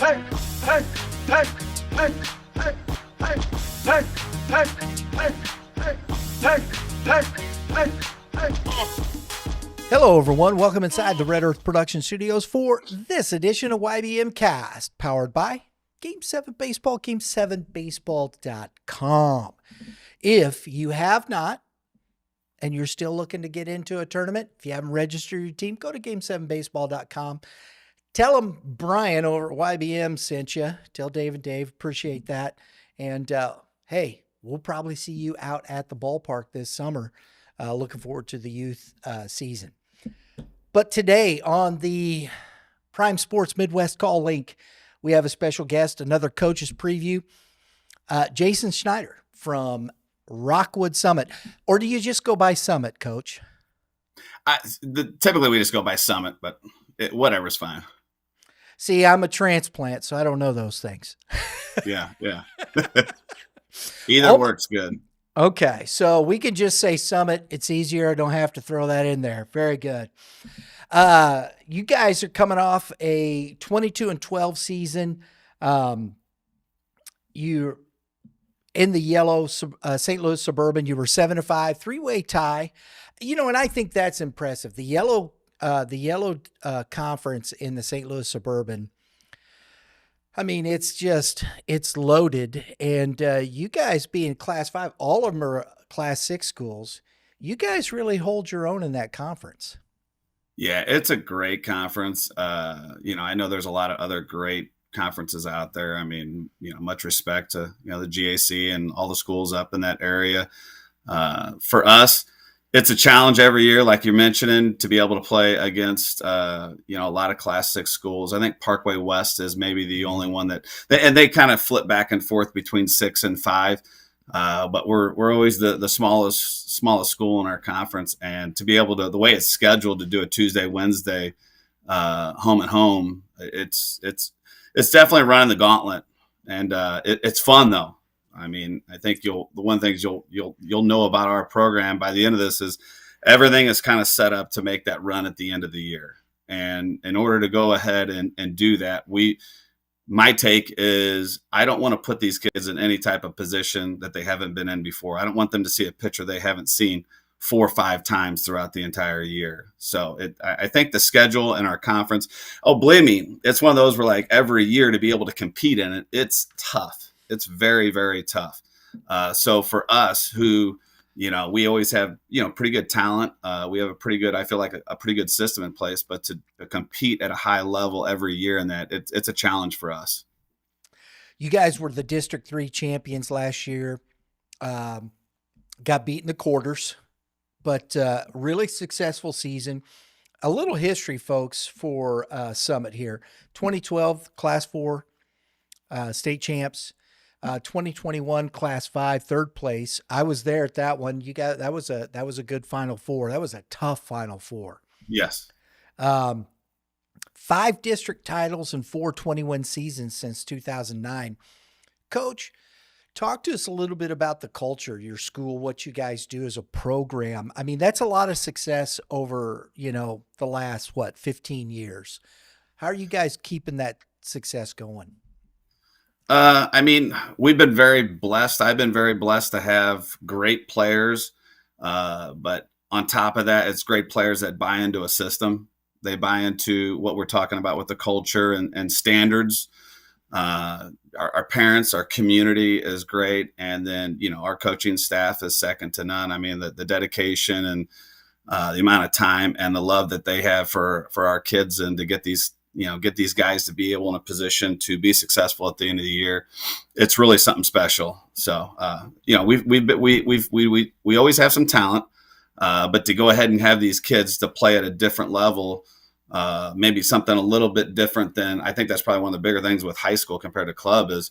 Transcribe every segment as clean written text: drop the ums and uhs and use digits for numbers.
Hello, everyone. Welcome inside the Red Earth Production Studios for this edition of YBMcast, powered by Game 7 Baseball, Game7Baseball.com. If you have not, and you're still looking to get into a tournament, if you haven't registered your team, go to Game7Baseball.com. Tell them Brian over at YBM sent you. Tell Dave and Dave, appreciate that. And hey, we'll probably see you out at the ballpark this summer. Looking forward to the youth season. But today on the Prime Sports Midwest Call Link, we have a special guest, another coach's preview, Jason Schneider from Rockwood Summit. Or do you just go by Summit, Coach? Typically we just go by Summit, but whatever's fine. See, I'm a transplant, so I don't know those things. Yeah. Either works good. Okay, so we can just say Summit. It's easier. I don't have to throw that in there. Very good. You guys are coming off a 22-12 season. You're in the yellow St. Louis Suburban. You were 7-5, three-way tie. You know, and I think that's impressive. The yellow conference in the St. Louis Suburban, I mean, it's loaded. And you guys being Class 5, all of them are Class 6 schools. You guys really hold your own in that conference. Yeah, it's a great conference. I know there's a lot of other great conferences out there. I mean, much respect to, the GAC and all the schools up in that area. For us, it's a challenge every year, like you're mentioning, to be able to play against, a lot of Class 6 schools. I think Parkway West is maybe the only one and they kind of flip back and forth between 6 and 5. But we're always the smallest school in our conference. And to be able to, the way it's scheduled to do a Tuesday, Wednesday, home and home, it's definitely running the gauntlet. And it's fun though. I mean, I think the one thing you'll know about our program by the end of this is everything is kind of set up to make that run at the end of the year. And in order to go ahead and do that, my take is I don't want to put these kids in any type of position that they haven't been in before. I don't want them to see a picture they haven't seen 4 or 5 times throughout the entire year. So I think the schedule in our conference, believe me, it's one of those where like every year to be able to compete in it, it's tough. It's very, very tough. So for us who, we always have, pretty good talent. We have I feel like a pretty good system in place, but to compete at a high level every year in that, it's a challenge for us. You guys were the District 3 champions last year. Got beat in the quarters, but really successful season. A little history, folks, for Summit here. 2012, Class 4 state champs. 2021 Class 5 third place. I was there at that one. That was a good Final Four. That was a tough Final Four. Yes. 5 district titles and 4 21 seasons since 2009. Coach, talk to us a little bit about the culture, your school, what you guys do as a program. I mean, that's a lot of success over, the last 15 years. How are you guys keeping that success going? We've been very blessed. I've been very blessed to have great players. But on top of that, it's great players that buy into a system. They buy into what we're talking about with the culture and standards. Our parents, our community is great. And then, our coaching staff is second to none. I mean, the dedication and the amount of time and the love that they have for our kids and to get these guys to be able in a position to be successful at the end of the year. It's really something special. So, we always have some talent, but to go ahead and have these kids to play at a different level, maybe something a little bit different than, I think that's probably one of the bigger things with high school compared to club is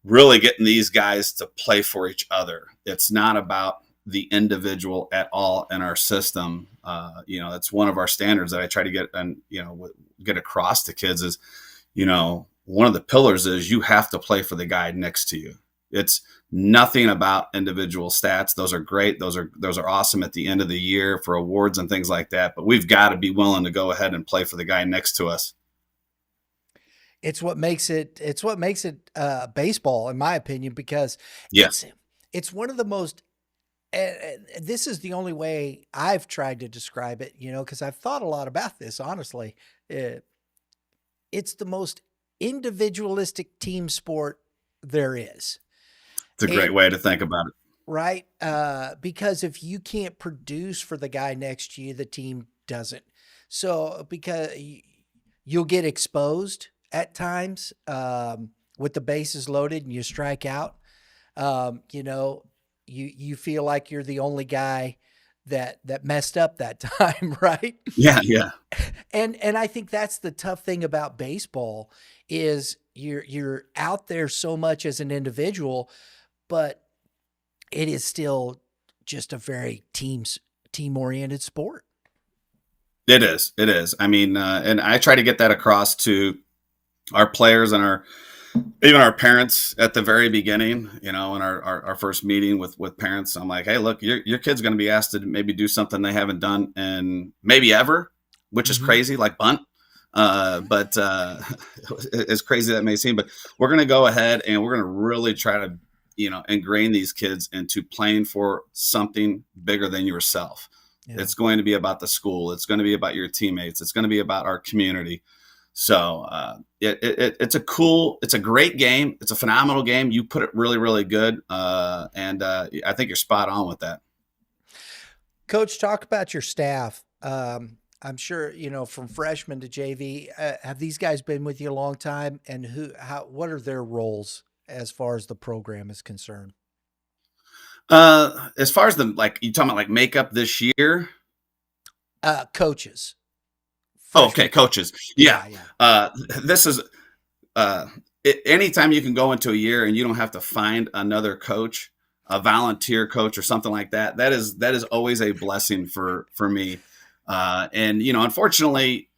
really getting these guys to play for each other. It's not about the individual at all in our system. That's one of our standards that I try to get across to kids is, one of the pillars is you have to play for the guy next to you. It's nothing about individual stats. Those are great. Those are awesome at the end of the year for awards and things like that. But we've got to be willing to go ahead and play for the guy next to us. It's what makes it baseball, in my opinion, because Yeah, it's one of the most. This is the only way I've tried to describe it, because I've thought a lot about this. Honestly, uh, it's the most individualistic team sport there is, it's a great and way to think about it. right, because if you can't produce for the guy next to you, the team doesn't. So because you'll get exposed at times with the bases loaded and you strike out. You know, you feel like you're the only guy that messed up that time, right? Yeah, yeah. And I think that's the tough thing about baseball is you're out there so much as an individual, but it is still just a very team oriented sport. It is. It is. I mean, and I try to get that across to our players and our even our parents at the very beginning. In our first meeting with parents, I'm like, hey, look, your kid's going to be asked to maybe do something they haven't done in maybe ever, which is Hmm. crazy, like bunt. But as crazy that may seem, but we're going to go ahead and we're going to really try to ingrain these kids into playing for something bigger than yourself. Yeah. It's going to be about the school. It's going to be about your teammates. It's going to be about our community. So it's a great game. It's a phenomenal game. You put it really, really good. And I think you're spot on with that. Coach, talk about your staff. I'm sure, from freshman to JV, have these guys been with you a long time, and what are their roles as far as the program is concerned? As far as you talking about like makeup this year? Coaches, Oh, okay. freshman. Coaches. Yeah. Yeah, yeah. Uh, this is, anytime you can go into a year and you don't have to find another coach, a volunteer coach or something like that, that is always a blessing for me. And unfortunately,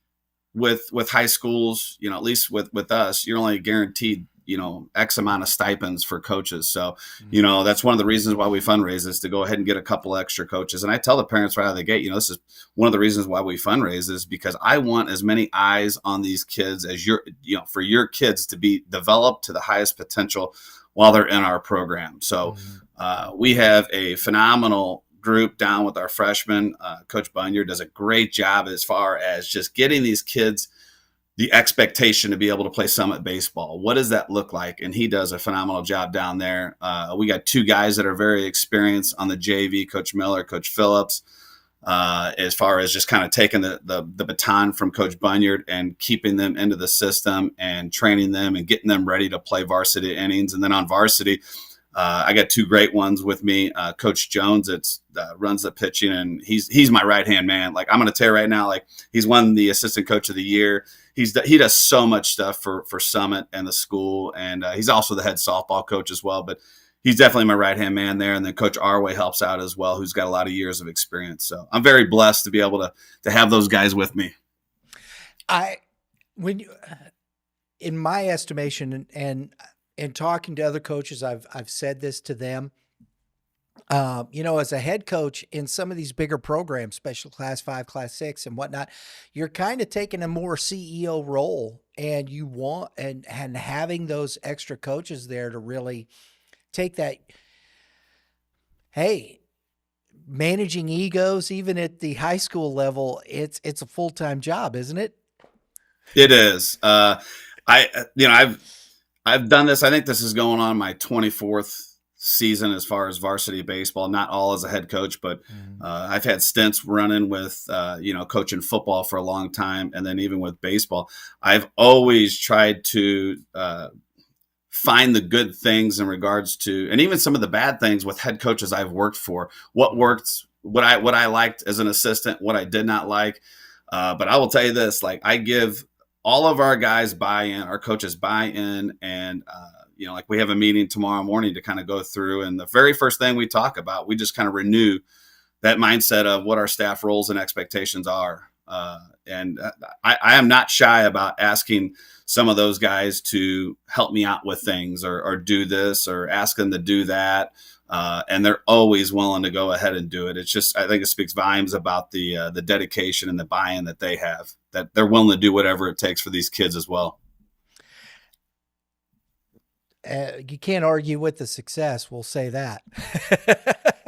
with high schools, at least with us, you're only guaranteed X amount of stipends for coaches. So Mhm. that's one of the reasons why we fundraise is to go ahead and get a couple extra coaches. And I tell the parents right out of the gate, this is one of the reasons why we fundraise is because I want as many eyes on these kids as for your kids to be developed to the highest potential while they're in our program. So Mhm. we have a phenomenal group down with our freshmen. Coach Bunyard does a great job as far as just getting these kids the expectation to be able to play Summit baseball. What does that look like? And he does a phenomenal job down there. We got two guys that are very experienced on the JV, Coach Miller, Coach Phillips, as far as just kind of taking the baton from Coach Bunyard and keeping them into the system and training them and getting them ready to play varsity innings. And then on varsity, I got two great ones with me. Coach Jones, runs the pitching, and he's my right hand man. Like I'm going to tell you right now, like he's won the assistant coach of the year. He does so much stuff for Summit and the school, and he's also the head softball coach as well. But he's definitely my right hand man there. And then Coach Arway helps out as well, who's got a lot of years of experience. So I'm very blessed to be able to have those guys with me. I when you, in my estimation, and talking to other coaches, I've said this to them. As a head coach in some of these bigger programs, special class 5, class 6 and whatnot, you're kind of taking a more CEO role, and you want, and having those extra coaches there to really take that. Hey, managing egos, even at the high school level, it's a full-time job, isn't it? It is. I've done this. I think this is going on my 24th season as far as varsity baseball. Not all as a head coach, but Mhm. I've had stints running with coaching football for a long time, and then even with baseball. I've always tried to find the good things in regards to, and even some of the bad things with head coaches I've worked for. What worked, what I liked as an assistant, what I did not like. But I will tell you this: like I give all of our guys buy-in, our coaches buy-in, and like we have a meeting tomorrow morning to kind of go through. And the very first thing we talk about, we just kind of renew that mindset of what our staff roles and expectations are. And I am not shy about asking some of those guys to help me out with things or do this or ask them to do that. And they're always willing to go ahead and do it. It's just, I think it speaks volumes about the dedication and the buy-in that they have, that they're willing to do whatever it takes for these kids as well. You can't argue with the success. We'll say that.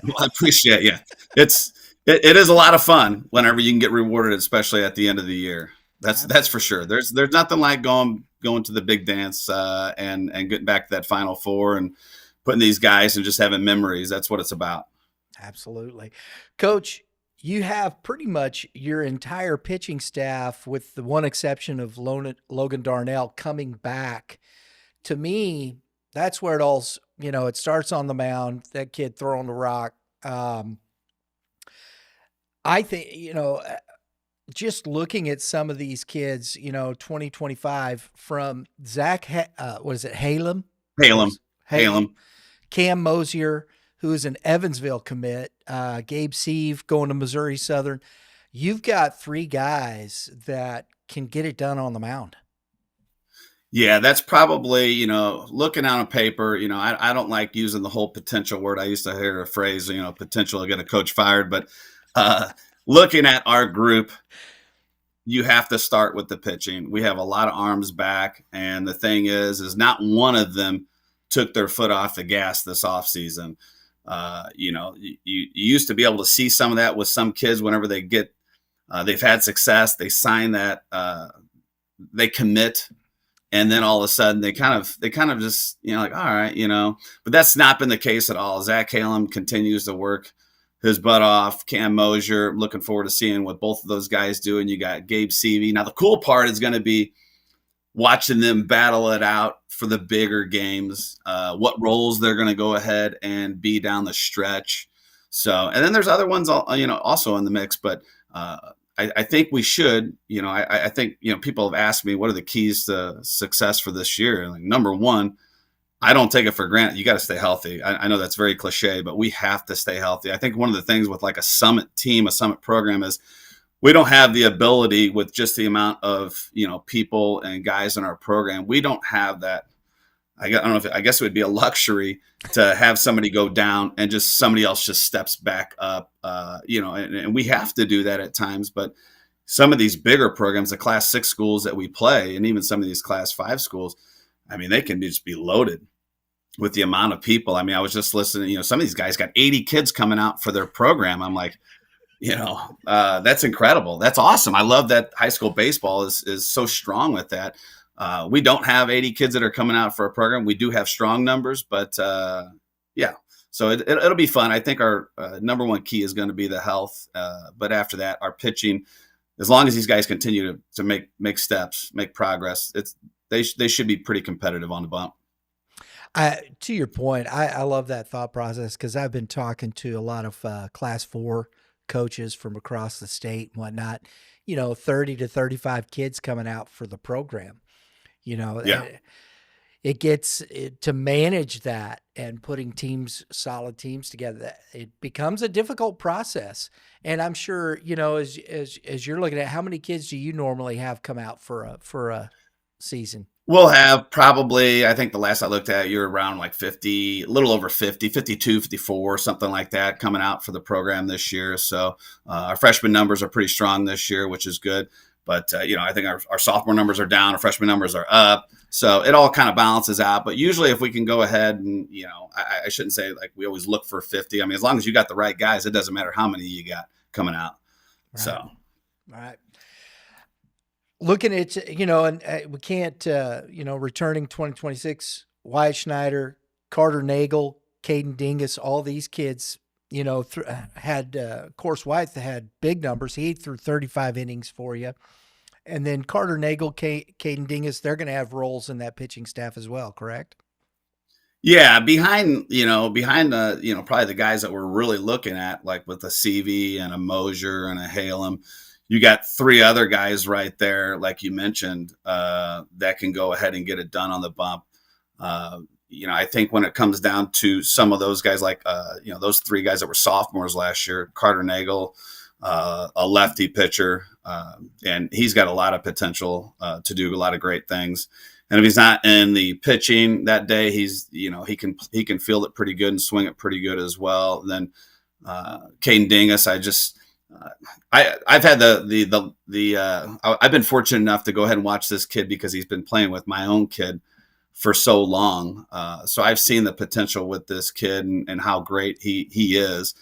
Well, I appreciate you. It is a lot of fun whenever you can get rewarded, especially at the end of the year. That's for sure. Absolutely. There's nothing like going to the big dance and getting back to that Final Four and putting these guys and just having memories. That's what it's about. Absolutely. Coach, you have pretty much your entire pitching staff, with the one exception of Logan Darnell, coming back. To me, that's where it all, it starts on the mound, that kid throwing the rock. Um, I think, just looking at some of these kids, 2025 from Zach, what is it, Halem? Hail Or 'em. is- Hail Hey, 'em. Cam Mosier, who is an Evansville commit, Gabe Sieve going to Missouri Southern. You've got three guys that can get it done on the mound. Yeah, that's probably, looking on paper, I don't like using the whole potential word. I used to hear a phrase, potential to get a coach fired. But uh, looking at our group, you have to start with the pitching. We have a lot of arms back. And the thing is not one of them took their foot off the gas this offseason. You used to be able to see some of that with some kids whenever they've had success, they sign that, they commit, and then all of a sudden they kind of just, like, all right, but that's not been the case at all. Zach Halem continues to work his butt off. Cam Mosier, looking forward to seeing what both of those guys do. And you got Gabe Seavey. Now the cool part is going to be watching them battle it out for the bigger games, what roles they're going to go ahead and be down the stretch. So, and then there's other ones, also in the mix, but I think we should, I think, people have asked me, what are the keys to success for this year? And like, number one, I don't take it for granted. You got to stay healthy. I know that's very cliche, but we have to stay healthy. I think one of the things with like a summit team, a summit program, is we don't have the ability with just the amount of, people and guys in our program. We don't have that. I don't know I guess it would be a luxury to have somebody go down and just somebody else just steps back up, and we have to do that at times. But some of these bigger programs, the Class 6 schools that we play, and even some of these Class 5 schools, I mean, they can just be loaded with the amount of people. I mean, I was just listening, some of these guys got 80 kids coming out for their program. I'm like, that's incredible. That's awesome. I love that high school baseball is so strong with that. We don't have 80 kids that are coming out for a program. We do have strong numbers, but yeah. So it'll be fun. I think our number one key is going to be the health. But after that, our pitching, as long as these guys continue to make steps, make progress, they should be pretty competitive on the bump. To your point, I love that thought process, because I've been talking to a lot of Class 4 coaches from across the state and whatnot. 30 to 35 kids coming out for the program. Yeah. It gets to manage that and putting solid teams together. It becomes a difficult process. And I'm sure, as you're looking at, how many kids do you normally have come out for a season? We'll have probably, I think the last I looked at, you're around like 50, a little over 50, 52, 54, something like that coming out for the program this year. So our freshman numbers are pretty strong this year, which is good. But, I think our sophomore numbers are down, our freshman numbers are up. So it all kind of balances out. But usually if we can go ahead and, I shouldn't say like we always look for 50. I mean, as long as you got the right guys, it doesn't matter how many you got coming out. Right. So. All right. Looking at, and we can't, returning 2026, Wyatt Schneider, Carter Nagel, Caden Dingus, all these kids, had, of course, Wyatt had big numbers. He threw 35 innings for you. And then Carter Nagel, Caden Dingus, they're going to have roles in that pitching staff as well, correct? Yeah, behind the, probably the guys that we're really looking at, like with a CV and a Mosier and a Halem, you got three other guys right there, like you mentioned, that can go ahead and get it done on the bump. I think when it comes down to some of those guys, like, those three guys that were sophomores last year, Carter Nagel, a lefty pitcher, and he's got a lot of potential to do a lot of great things. And if he's not in the pitching that day, he's, he can field it pretty good and swing it pretty good as well. And then Caden Dingus, I've had I've been fortunate enough to go ahead and watch this kid because he's been playing with my own kid for so long. So I've seen the potential with this kid and how great he is.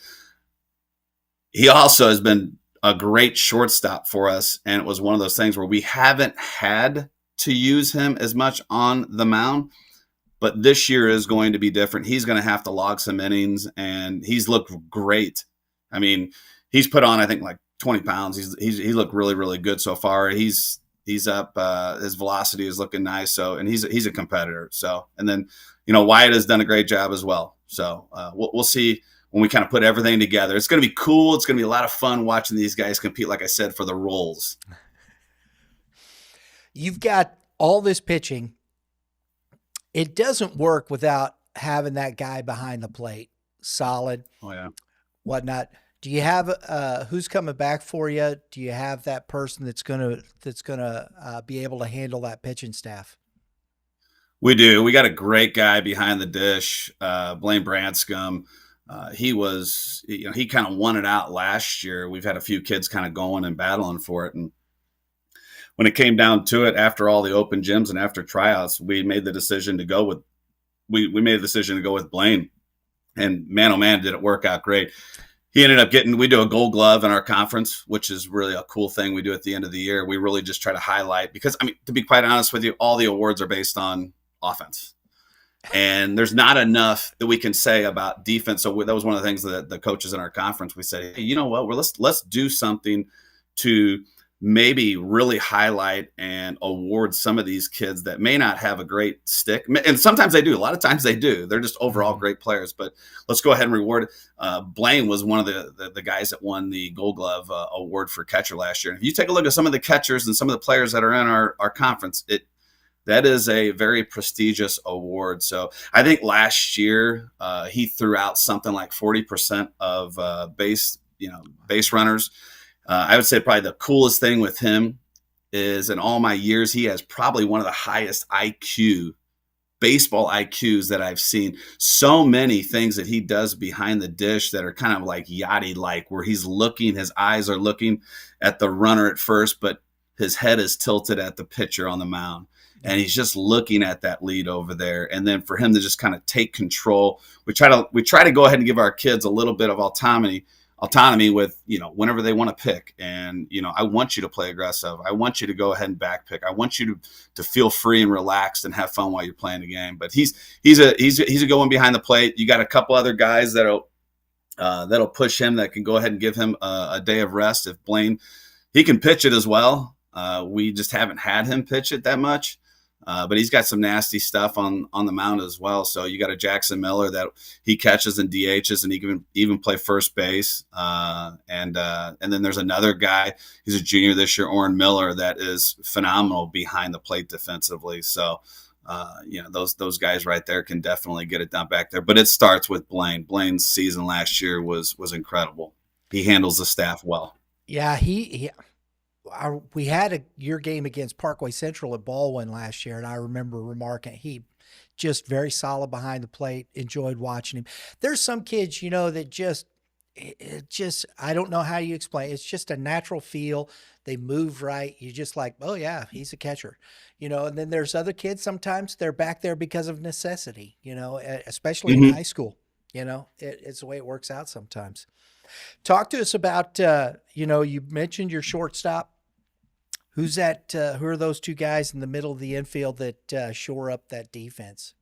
He also has been a great shortstop for us. And it was one of those things where we haven't had to use him as much on the mound. But this year is going to be different. He's going to have to log some innings, and he's looked great. I mean, he's put on, I think, like 20 pounds. He looked really, really good so far. He's up. His velocity is looking nice. So, and he's a competitor. So, and then, Wyatt has done a great job as well. So we'll see when we kind of put everything together. It's going to be cool. It's going to be a lot of fun watching these guys compete, like I said, for the roles. You've got all this pitching. It doesn't work without having that guy behind the plate, solid, whatnot. Do you have who's coming back for you? Do you have that person that's gonna be able to handle that pitching staff? We do. We got a great guy behind the dish, Blaine Branscombe. He kind of won it out last year. We've had a few kids kind of going and battling for it, and when it came down to it, after all the open gyms and after tryouts, we made the decision to go with Blaine. And man, oh man, did it work out great. He ended up we do a gold glove in our conference, which is really a cool thing we do at the end of the year. We really just try to highlight, because, I mean, to be quite honest with you, all the awards are based on offense. And there's not enough that we can say about defense. So that was one of the things that the coaches in our conference, we said, hey, you know what, let's do something to maybe really highlight and award some of these kids that may not have a great stick. And sometimes they do. A lot of times they do. They're just overall great players. But let's go ahead and reward. Blaine was one of the guys that won the Gold Glove award for catcher last year. And if you take a look at some of the catchers and some of the players that are in our conference, that is a very prestigious award. So I think last year he threw out something like 40% of base runners. I would say probably the coolest thing with him is, in all my years, he has probably one of the highest baseball IQs that I've seen. So many things that he does behind the dish that are kind of like Yachty-like, where his eyes are looking at the runner at first, but his head is tilted at the pitcher on the mound. And he's just looking at that lead over there. And then for him to just kind of take control, we try to go ahead and give our kids a little bit of autonomy with, whenever they want to pick. And, I want you to play aggressive. I want you to go ahead and back pick. I want you to feel free and relaxed and have fun while you're playing the game. But he's a good one behind the plate. You got a couple other guys that'll push him, that can go ahead and give him a day of rest. If Blaine, he can pitch it as well. We just haven't had him pitch it that much. But he's got some nasty stuff on the mound as well. So you got a Jackson Miller that he catches and DHs, and he can even play first base. And then there's another guy, he's a junior this year, Oren Miller, that is phenomenal behind the plate defensively. So, those guys right there can definitely get it done back there. But it starts with Blaine. Blaine's season last year was incredible. He handles the staff well. Yeah, we had your game against Parkway Central at Baldwin last year, and I remember remarking he just very solid behind the plate. Enjoyed watching him. There's some kids, that just I don't know how you explain. It's just a natural feel. They move right. You're just like, oh yeah, he's a catcher, And then there's other kids. Sometimes they're back there because of necessity, especially in high school. It's the way it works out sometimes. Talk to us about, you mentioned your shortstop. Who's that? Who are those two guys in the middle of the infield that shore up that defense?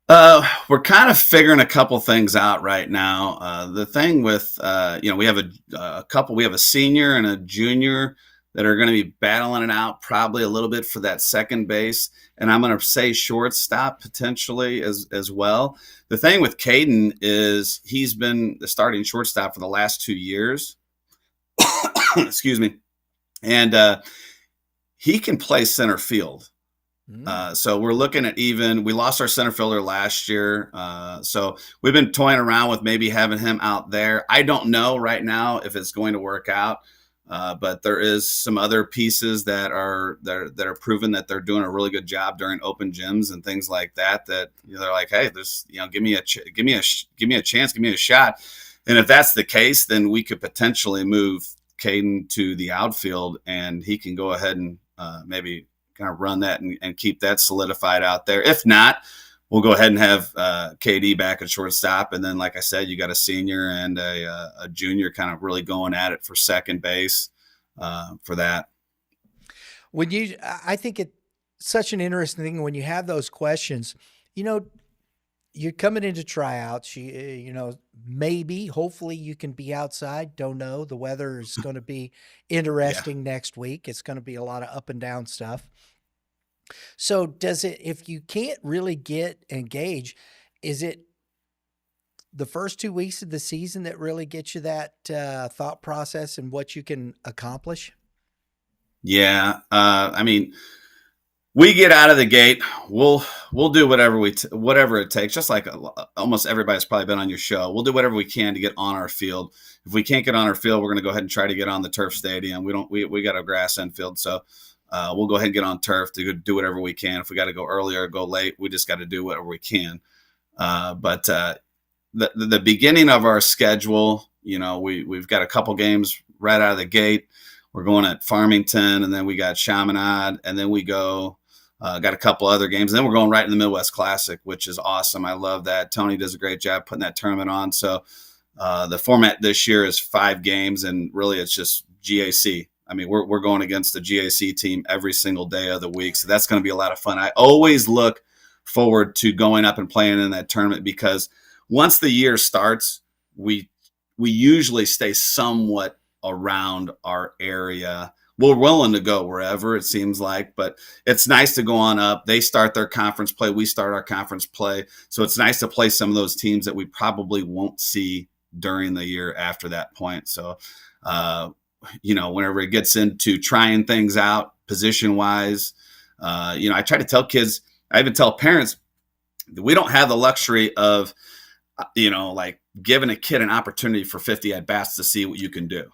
We're kind of figuring a couple things out right now. The thing with, we have a couple. We have a senior and a junior that are going to be battling it out probably a little bit for that second base, and I'm going to say shortstop potentially as well. The thing with Caden is he's been the starting shortstop for the last 2 years. Excuse me. And he can play center field. So we're looking at we lost our center fielder last year. So we've been toying around with maybe having him out there. I don't know right now if it's going to work out. But there is some other pieces that are proven that they're doing a really good job during open gyms and things like that. That they're like, hey, there's give me a chance, give me a shot. And if that's the case, then we could potentially move Caden to the outfield, and he can go ahead and maybe kind of run that and keep that solidified out there. If not, we'll go ahead and have KD back at shortstop. And then, like I said, you got a senior and a junior kind of really going at it for second base for that. I think it's such an interesting thing when you have those questions, you're coming into tryouts, maybe, hopefully you can be outside. Don't know. The weather is going to be interesting next week. It's going to be a lot of up and down stuff. So if you can't really get engaged, is it the first 2 weeks of the season that really gets you that thought process and what you can accomplish? Yeah. I mean, we get out of the gate, we'll do whatever it takes. Just like almost everybody's probably been on your show. We'll do whatever we can to get on our field. If we can't get on our field, we're going to go ahead and try to get on the turf stadium. We got a grass infield. So we'll go ahead and get on turf to do whatever we can. If we got to go earlier or go late, we just got to do whatever we can. But the beginning of our schedule, we've got a couple games right out of the gate. We're going at Farmington, and then we got Chaminade, and then we got a couple other games. And then we're going right in the Midwest Classic, which is awesome. I love that. Tony does a great job putting that tournament on. So the format this year is 5 games, and really it's just GAC. I mean, we're going against the GAC team every single day of the week. So that's going to be a lot of fun. I always look forward to going up and playing in that tournament because once the year starts, we usually stay somewhat around our area. We're willing to go wherever it seems like, but it's nice to go on up. They start their conference play. We start our conference play. So it's nice to play some of those teams that we probably won't see during the year after that point. So, whenever it gets into trying things out position wise, I try to tell kids, I even tell parents that we don't have the luxury of, like giving a kid an opportunity for 50 at bats to see what you can do.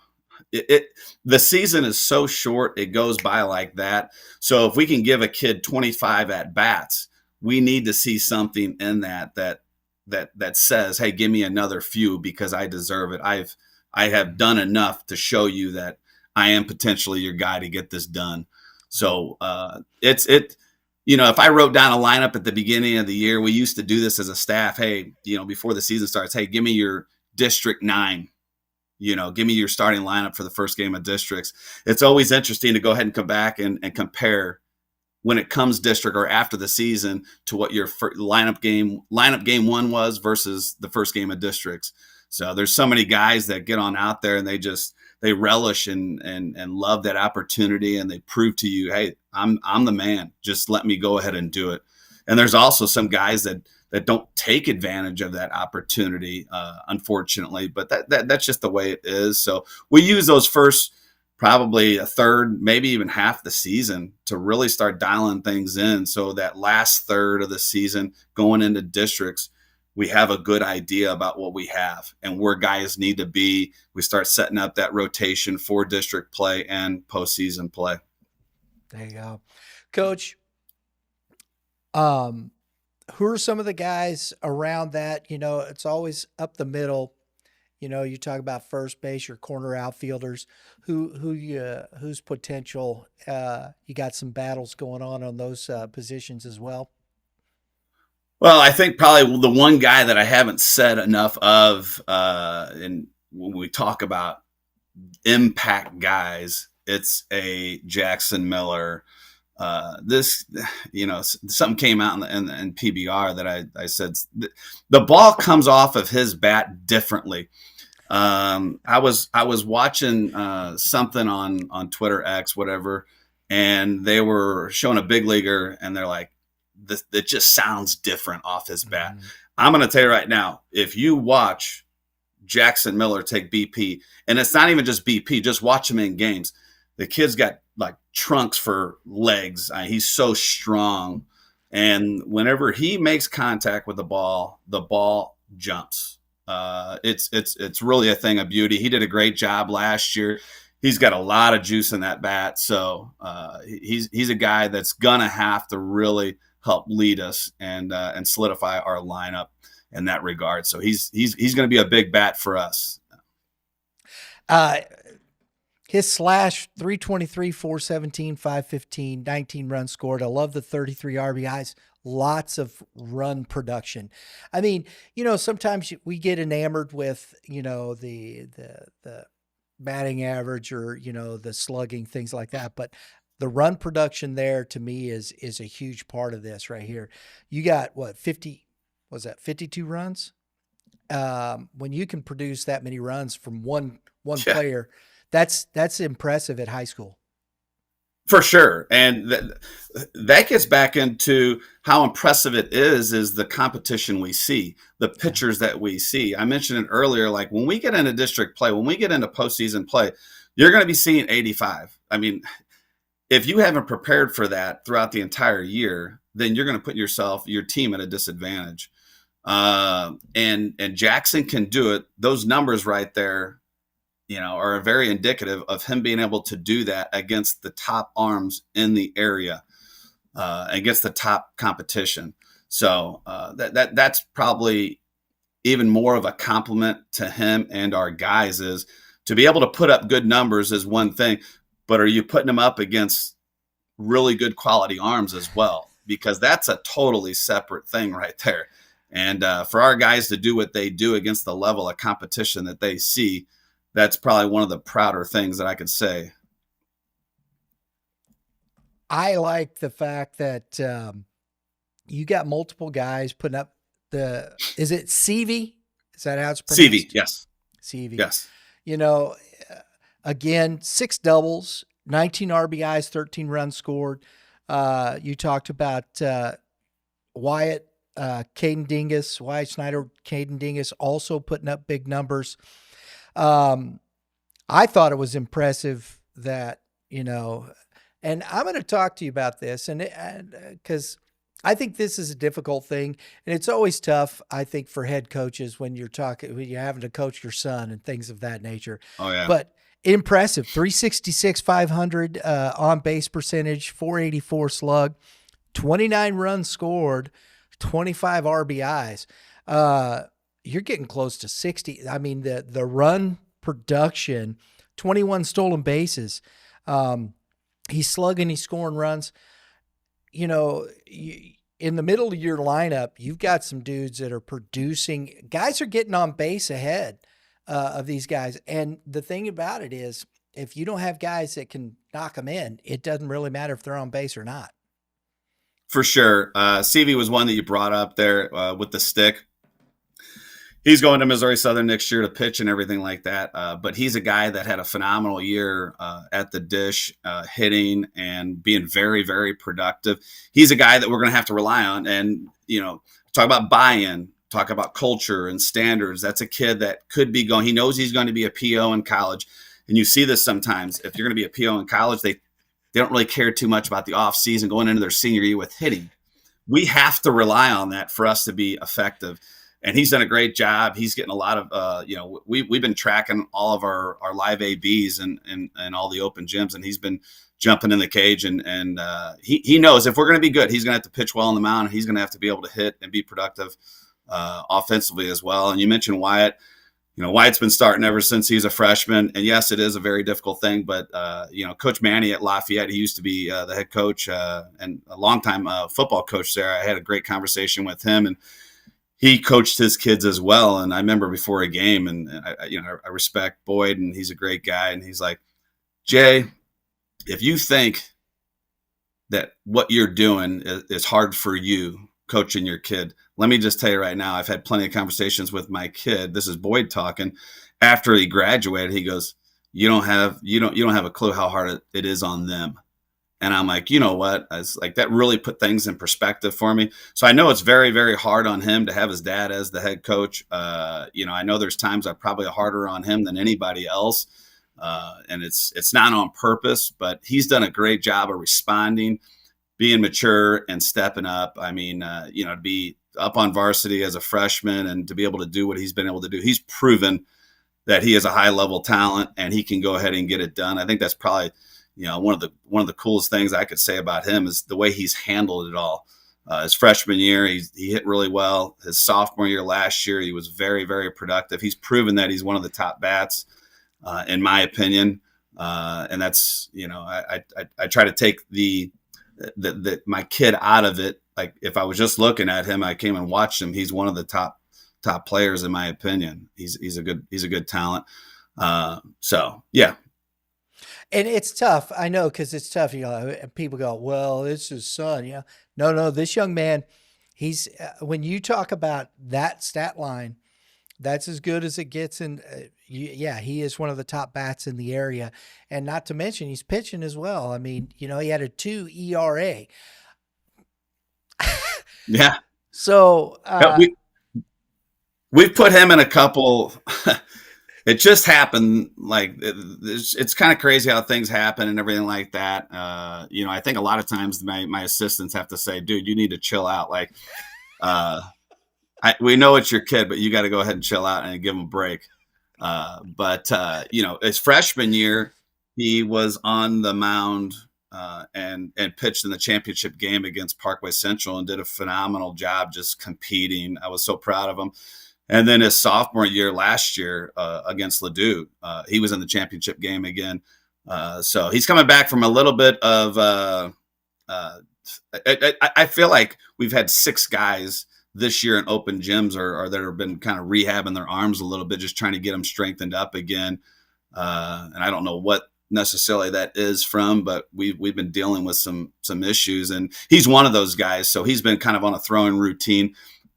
The season is so short, it goes by like that. So if we can give a kid 25 at bats, we need to see something in that says, hey, give me another few because I deserve it. I have done enough to show you that I am potentially your guy to get this done. So if I wrote down a lineup at the beginning of the year, we used to do this as a staff. Hey, before the season starts, hey, give me your District 9. Give me your starting lineup for the first game of districts. It's always interesting to go ahead and come back and compare when it comes district or after the season to what your lineup game 1 was versus the first game of districts. So there's so many guys that get on out there and they relish and love that opportunity, and they prove to you, hey, I'm the man. Just let me go ahead and do it. And there's also some guys that don't take advantage of that opportunity, unfortunately, but that's just the way it is. So we use those first probably a third, maybe even half the season to really start dialing things in. So that last third of the season going into districts, we have a good idea about what we have and where guys need to be. We start setting up that rotation for district play and postseason play. There you go. Coach, who are some of the guys around that? It's always up the middle. You talk about first base, your corner outfielders, whose potential, you got some battles going on those positions as well. Well, I think probably the one guy that I haven't said enough of, and when we talk about impact guys, it's a Jackson Miller. Something came out in PBR that I said the ball comes off of his bat differently. I was watching something on Twitter X, whatever, and they were showing a big leaguer, and they're like, it just sounds different off his bat. Mm-hmm. I'm going to tell you right now, if you watch Jackson Miller take BP, and it's not even just BP, just watch him in games. The kid's got like trunks for legs. He's so strong. And whenever he makes contact with the ball jumps. It's really a thing of beauty. He did a great job last year. He's got a lot of juice in that bat. So he's a guy that's going to have to really help lead us and solidify our lineup in that regard. So he's going to be a big bat for us. His slash 323, 417, 515, 19 runs scored. I love the 33 RBIs. Lots of run production. I mean, sometimes we get enamored with, the batting average or, the slugging, things like that. But the run production there to me is a huge part of this right here. You got what, 50, was that 52 runs? When you can produce that many runs from one Yeah. player, that's impressive at high school. For sure. And that gets back into how impressive it is the competition we see, the pitchers that we see. I mentioned it earlier, like when we get into district play, when we get into postseason play, you're going to be seeing 85. I mean, if you haven't prepared for that throughout the entire year, then you're going to put your team at a disadvantage. And Jackson can do it. Those numbers right there, are very indicative of him being able to do that against the top arms in the area, against the top competition. So that's probably even more of a compliment to him and our guys. Is to be able to put up good numbers is one thing, but are you putting them up against really good quality arms as well? Because that's a totally separate thing right there. And for our guys to do what they do against the level of competition that they see, that's probably one of the prouder things that I could say. I like the fact that you got multiple guys putting up is it CV? Is that how it's pronounced? CV, yes. CV. Yes. Again, 6 doubles, 19 RBIs, 13 runs scored. You talked about Wyatt Schneider, Caden Dingus also putting up big numbers. I thought it was impressive that, and I'm going to talk to you about this and because I think this is a difficult thing and it's always tough, I think, for head coaches when you're having to coach your son and things of that nature. Oh yeah. But impressive, 366, 500 on base percentage, 484 slug, 29 runs scored, 25 RBIs. You're getting close to 60. I mean, the run production, 21 stolen bases. He's slugging, he's scoring runs. In the middle of your lineup, you've got some dudes that are producing. Guys are getting on base ahead of these guys. And the thing about it is, if you don't have guys that can knock them in, it doesn't really matter if they're on base or not. For sure. CV was one that you brought up there with the stick. He's going to Missouri Southern next year to pitch and everything like that. But he's a guy that had a phenomenal year at the dish, hitting and being very, very productive. He's a guy that we're going to have to rely on. And, talk about buy-in, talk about culture and standards. That's a kid that could be going. He knows he's going to be a PO in college. And you see this sometimes. If you're going to be a PO in college, they don't really care too much about the off season going into their senior year with hitting. We have to rely on that for us to be effective. And he's done a great job. He's getting a lot of, we've been tracking all of our live ABs and all the open gyms, and he's been jumping in the cage. And he knows if we're going to be good, he's going to have to pitch well on the mound. And he's going to have to be able to hit and be productive offensively as well. And you mentioned Wyatt. Wyatt's been starting ever since he's a freshman. And yes, it is a very difficult thing. But, Coach Manny at Lafayette, he used to be the head coach and a longtime football coach there. I had a great conversation with him, and he coached his kids as well. And I remember before a game, and I respect Boyd, and he's a great guy. And he's like, Jay, if you think that what you're doing is hard for you coaching your kid, let me just tell you right now, I've had plenty of conversations with my kid. This is Boyd talking. After he graduated, he goes, you don't have a clue how hard it is on them. And I'm like, you know what? I was like, that really put things in perspective for me. So I know it's very, very hard on him to have his dad as the head coach. I know there's times I'm probably harder on him than anybody else. And it's not on purpose, but he's done a great job of responding, being mature and stepping up. I mean, to be up on varsity as a freshman and to be able to do what he's been able to do, he's proven that he is a high level talent and he can go ahead and get it done. I think that's probably, one of the coolest things I could say about him is the way he's handled it all. His freshman year, he hit really well. His sophomore year last year, he was very, very productive. He's proven that he's one of the top bats, in my opinion. And that's, I try to take my kid out of it. Like if I was just looking at him, I came and watched him. He's one of the top players in my opinion. He's a good talent. So yeah. And it's tough. I know, because it's tough. And people go, "Well, it's his son." Yeah, no. This young man, he's when you talk about that stat line, that's as good as it gets. And yeah, he is one of the top bats in the area, and not to mention he's pitching as well. I mean, he had a 2 ERA. Yeah. So We've put him in a couple. It just happened. Like it's kind of crazy how things happen and everything like that. I think a lot of times my assistants have to say, "Dude, you need to chill out." Like, we know it's your kid, but you got to go ahead and chill out and give him a break. But his freshman year, he was on the mound and pitched in the championship game against Parkway Central and did a phenomenal job just competing. I was so proud of him. And then his sophomore year last year against Ladue, he was in the championship game again. So he's coming back from a little bit of I feel like we've had 6 guys this year in open gyms or that have been kind of rehabbing their arms a little bit, just trying to get them strengthened up again. And I don't know what necessarily that is from, but we've been dealing with some issues, and he's one of those guys. So he's been kind of on a throwing routine.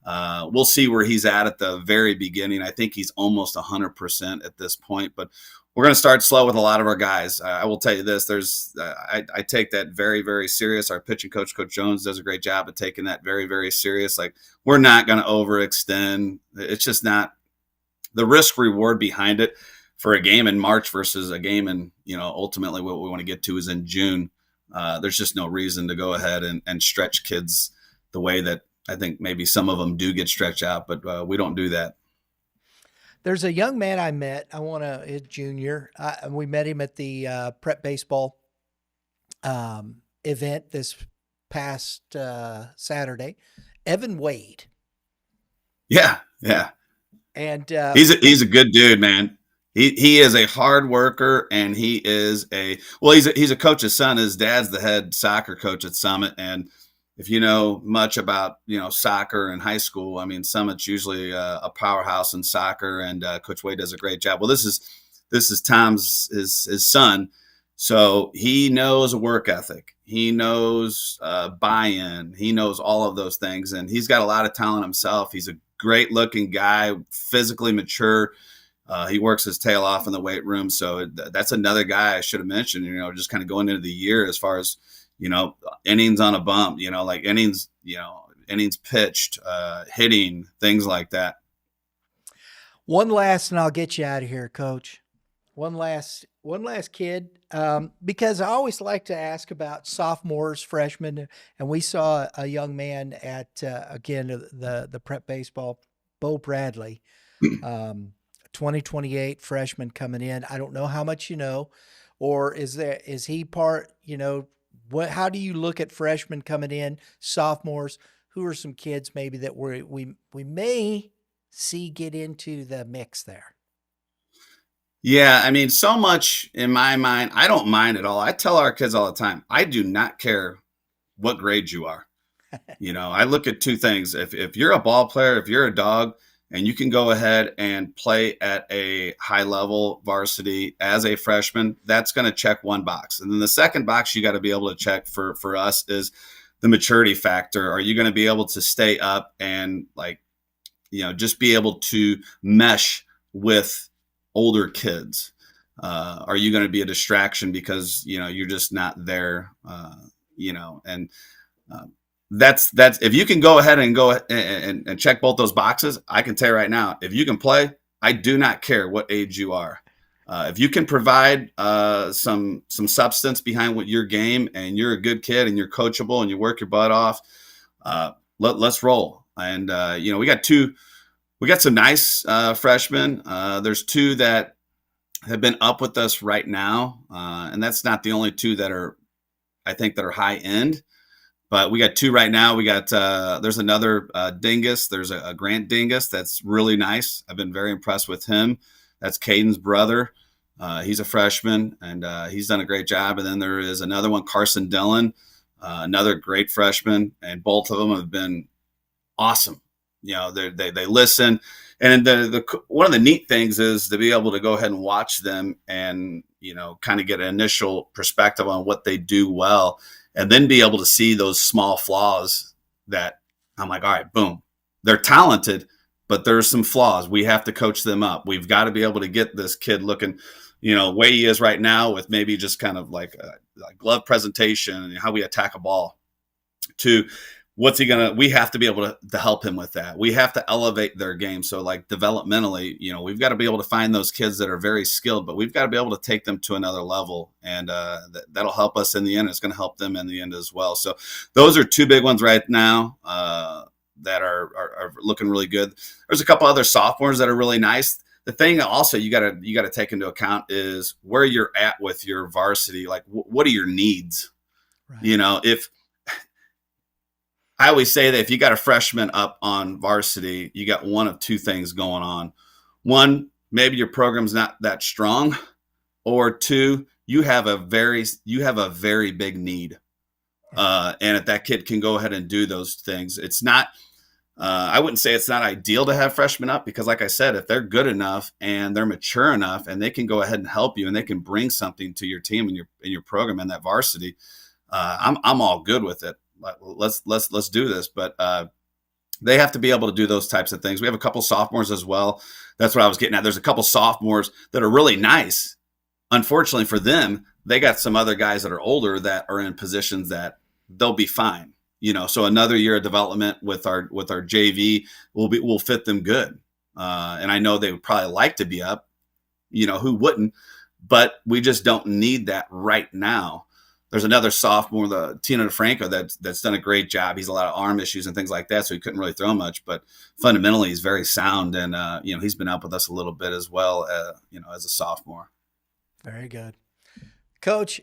We'll see where he's at the very beginning. I think he's almost 100% at this point, but we're going to start slow with a lot of our guys. I will tell you this: I take that very, very serious. Our pitching coach, Coach Jones, does a great job of taking that very, very serious. Like, we're not going to overextend. It's just not the risk reward behind it for a game in March versus a game in, ultimately what we want to get to is in June. There's just no reason to go ahead and stretch kids the way that I think maybe some of them do get stretched out, but we don't do that. there's a young man I met. A junior. We met him at the prep baseball event this past Saturday. Evan Wade. Yeah. And he's a good dude, man. He is a hard worker, and he is he's a coach's son. His dad's the head soccer coach at Summit, and if you know much about soccer in high school, I mean, Summit's usually a powerhouse in soccer, and Coach Wade does a great job. Well, this is Tom's his son, so he knows work ethic. He knows buy-in. He knows all of those things, and he's got a lot of talent himself. He's a great looking guy, physically mature. He works his tail off in the weight room. So that's another guy I should have mentioned, just kind of going into the year as far as, innings on a bump, like innings pitched, hitting, things like that. One last, and I'll get you out of here, Coach. One last kid, because I always like to ask about sophomores, freshmen, and we saw a young man at again the prep baseball, Bo Bradley, 2028 freshman coming in. I don't know how much or is he part? How do you look at freshmen coming in, sophomores? Who are some kids maybe that we may see get into the mix there? Yeah, I mean, so much in my mind, I don't mind at all. I tell our kids all the time, I do not care what grade you are. I look at 2 things. If you're a ball player, if you're a dog, and you can go ahead and play at a high level varsity as a freshman, that's going to check one box. And then the second box you got to be able to check for us is the maturity factor. Are you going to be able to stay up and just be able to mesh with older kids? Are you going to be a distraction because you're just not there? That's if you can go ahead and go and check both those boxes. I can tell you right now, if you can play, I do not care what age you are. If you can provide some substance behind what your game, and you're a good kid and you're coachable and you work your butt off, let's roll. And we got some nice freshmen. There's 2 that have been up with us right now, and that's not the only 2 that are high end. But we got 2 right now. We got there's another Dingus. There's a Grant Dingus that's really nice. I've been very impressed with him. That's Caden's brother. He's a freshman, and he's done a great job. And then there is another one, Carson Dillon, another great freshman, and both of them have been awesome. They listen. And one of the neat things is to be able to go ahead and watch them and, kind of get an initial perspective on what they do well, and then be able to see those small flaws that I'm like, all right, boom, they're talented, but there's some flaws. We have to coach them up. We've got to be able to get this kid looking, way he is right now, with maybe just kind of like a glove presentation and how we attack a ball, to we have to be able to help him with that. We have to elevate their game. So like developmentally, we've got to be able to find those kids that are very skilled, but we've got to be able to take them to another level. And that'll help us in the end. It's going to help them in the end as well. So those are two big ones right now that are looking really good. There's a couple other sophomores that are really nice. The thing also you got to take into account is where you're at with your varsity. Like what are your needs? Right. If I always say that if you got a freshman up on varsity, you got one of two things going on. One, maybe your program's not that strong, or two, you have a very big need. And if that kid can go ahead and do those things, it's not, I wouldn't say it's not ideal to have freshmen up, because like I said, if they're good enough and they're mature enough and they can go ahead and help you and they can bring something to your team and your program and that varsity, I'm all good with it. Let's do this. But they have to be able to do those types of things. We have a couple sophomores as well. That's what I was getting at. There's a couple sophomores that are really nice. Unfortunately for them, they got some other guys that are older that are in positions that they'll be fine. So another year of development with our JV will fit them good. And I know they would probably like to be up, who wouldn't, but we just don't need that right now. There's another sophomore, the Tino DeFranco, that's done a great job. He's a lot of arm issues and things like that, so he couldn't really throw much. But fundamentally, he's very sound, and he's been up with us a little bit as well, as a sophomore. Very good, Coach.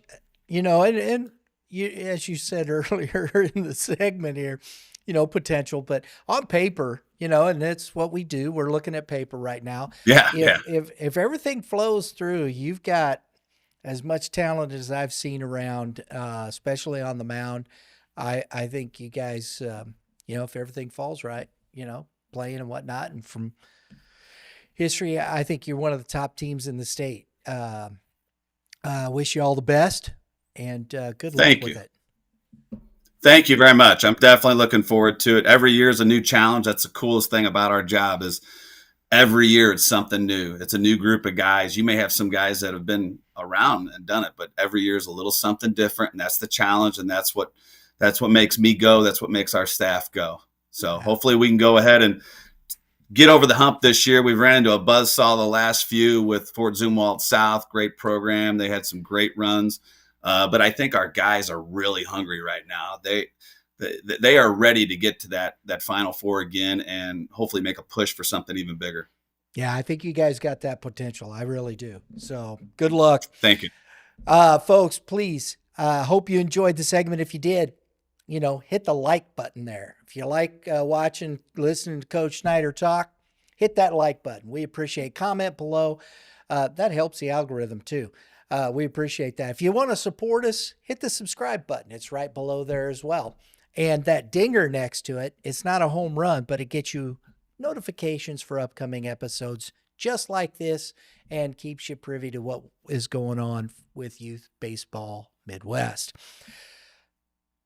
And you, as you said earlier in the segment here, potential, but on paper, and that's what we do. We're looking at paper right now. Yeah. If everything flows through, you've got as much talent as I've seen around, especially on the mound. I think you guys, if everything falls right, playing and whatnot, and from history, I think you're one of the top teams in the state. Wish you all the best, and good luck with it. Thank you very much. I'm definitely looking forward to it. Every year is a new challenge. That's the coolest thing about our job, is every year it's something new. It's a new group of guys. You may have some guys that have been around and done it, but every year is a little something different, and that's the challenge, and that's what makes me go. That's what makes our staff go. So hopefully we can go ahead and get over the hump this year. We've ran into a buzzsaw the last few with Fort Zumwalt South. Great program. They had some great runs, but I think our guys are really hungry right now. They are ready to get to that Final Four again, and hopefully make a push for something even bigger. Yeah, I think you guys got that potential. I really do. So good luck. Thank you. Folks, please, hope you enjoyed the segment. If you did, hit the like button there. If you like listening to Coach Schneider talk, hit that like button. We appreciate. Comment below. That helps the algorithm too. We appreciate that. If you want to support us, hit the subscribe button. It's right below there as well. And that dinger next to it, it's not a home run, but it gets you notifications for upcoming episodes just like this, and keeps you privy to what is going on with Youth Baseball Midwest.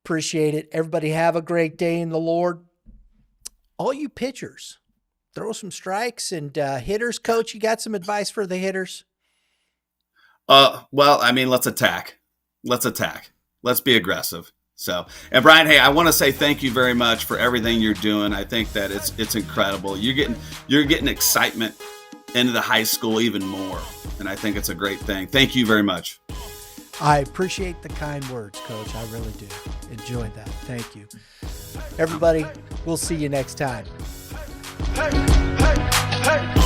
Appreciate it. Everybody have a great day in the Lord. All you pitchers, throw some strikes, and hitters, Coach, you got some advice for the hitters? Well, let's attack. Let's be aggressive. So, and Brian, hey, I want to say thank you very much for everything you're doing. I think that it's incredible. You're getting excitement into the high school even more, and I think it's a great thing. Thank you very much. I appreciate the kind words, Coach. I really do. Enjoyed that. Thank you. Everybody, we'll see you next time. Hey, hey, hey.